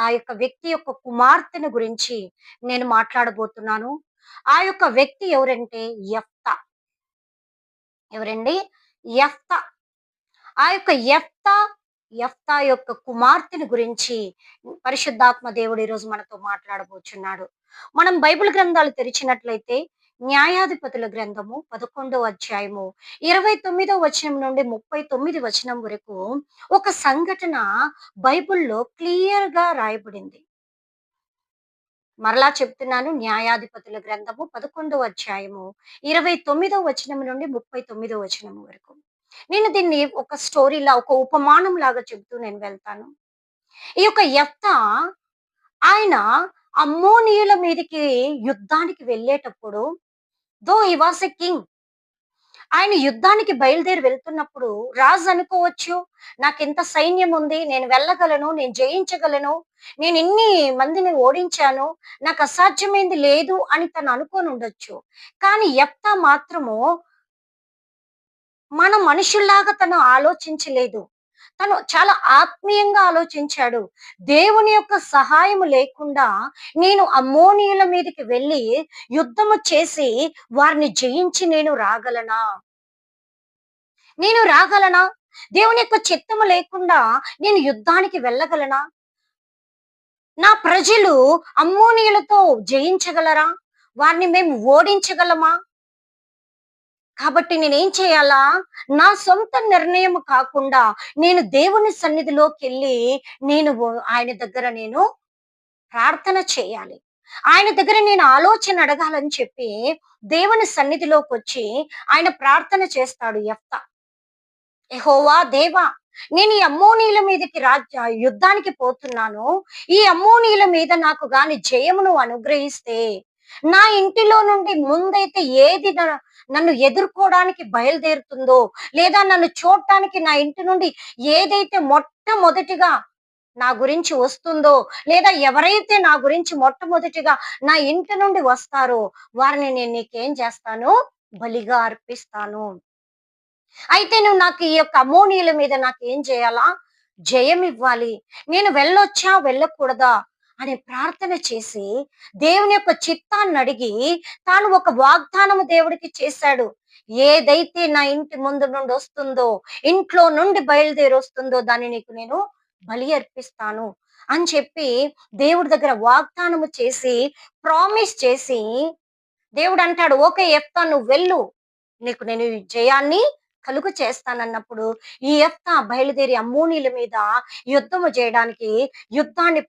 ఆ యొక్క వ్యక్తి యొక్క కుమార్తెను గురించి నేను మాట్లాడబోతున్నాను. ఆ యొక్క వ్యక్తి ఎవరంటే యెఫ్తా. ఎవరండి? యెఫ్తా. ఆ యొక్క యెఫ్తా యొక్క కుమార్తెను గురించి పరిశుద్ధాత్మ దేవుడు ఈరోజు మనతో మాట్లాడబోచున్నాడు. మనం బైబిల్ గ్రంథాలు తెరిచినట్లయితే న్యాయాధిపతుల గ్రంథము 11వ అధ్యాయము 29వ వచనం నుండి 39 వచనం వరకు ఒక సంఘటన బైబిల్‌లో క్లియర్‌గా రాయబడింది. మరలా చెప్తున్నాను, న్యాయాధిపతుల గ్రంథము 11వ అధ్యాయము 29వ వచనం నుండి 39వ వచనం వరకు. నేను దీన్ని ఒక స్టోరీలా, ఒక ఉపమానం లాగా చెప్తూ నేను వెళ్తాను. ఈ యొక్క యెఫ్తా ఆయన అమ్మోనీయుల మీదకి యుద్ధానికి వెళ్ళేటప్పుడు, దో హి వాస్ ఎ కింగ్, ఆయన యుద్ధానికి బయలుదేరి వెళ్తున్నప్పుడు రాజు అనుకోవచ్చు, నాకింత సైన్యం ఉంది, నేను వెళ్ళగలను, నేను జయించగలను, నేను ఇన్ని మందిని ఓడించాను, నాకు అసాధ్యమైంది లేదు అని తను అనుకోని ఉండొచ్చు. కానీ యెఫ్తా మాత్రము మన మనుషుల్లాగా తను ఆలోచించలేదు. తను చాలా ఆత్మీయంగా ఆలోచించాడు. దేవుని యొక్క సహాయము లేకుండా నేను అమ్మోనీయుల మీదకి వెళ్ళి యుద్ధము చేసి వారిని జయించి నేను రాగలనా? నేను రాగలనా? దేవుని యొక్క చిత్తము లేకుండా నేను యుద్ధానికి వెళ్ళగలనా? నా ప్రజలు అమ్మోనీయులతో జయించగలరా? వారిని మేము ఓడించగలమా? కాబట్టి నేనేం చేయాలా? నా సొంత నిర్ణయం కాకుండా నేను దేవుని సన్నిధిలోకెళ్ళి ఆయన దగ్గర నేను ప్రార్థన చేయాలి. ఆయన దగ్గర నేను ఆలోచన అడగాలని చెప్పి దేవుని సన్నిధిలోకొచ్చి ఆయన ప్రార్థన చేస్తాడు యెఫ్తా. యెహోవా దేవా, నేను ఈ అమ్మోనీయుల మీదకి యుద్ధానికి పోతున్నాను. ఈ అమ్మోనీయుల మీద నాకు గాని జయము నువ్వు అనుగ్రహిస్తే, నా ఇంటిలో నుండి ముందైతే ఏది నన్ను ఎదుర్కోవడానికి బయలుదేరుతుందో, లేదా నన్ను చూడటానికి నా ఇంటి నుండి ఏదైతే మొట్టమొదటిగా నా గురించి వస్తుందో, లేదా ఎవరైతే నా గురించి మొట్టమొదటిగా నా ఇంటి నుండి వస్తారో వారిని నేను నీకేం చేస్తాను? బలిగా అర్పిస్తాను. అయితే నువ్వు నాకు ఈ యొక్క అమ్మోనీయుల మీద నాకేం చేయాలా? జయమివ్వాలి. నేను వెళ్ళొచ్చా? వెళ్ళకూడదా? అనే ప్రార్థన చేసి, దేవుని యొక్క చిత్తాన్నడిగి, తాను ఒక వాగ్దానము దేవుడికి చేశాడు. ఏదైతే నా ఇంటి ముందు నుండొస్తుందో, ఇంట్లో నుండి బయలుదేరొస్తుందో దాన్ని నీకు నేను బలి అర్పిస్తాను అని చెప్పి దేవుడి దగ్గర వాగ్దానము చేసి, ప్రామిస్ చేసి, దేవుడంటాడు, "ఓకే యెఫ్తా, నువ్వు వెళ్ళు. నీకు నేను ఈ జయాన్ని కలుగు చేస్తానన్నప్పుడు" ఈ యెఫ్తా బయలుదేరి అమ్మోనీయుల మీద యుద్ధము చేయడానికి యుద్ధాన్ని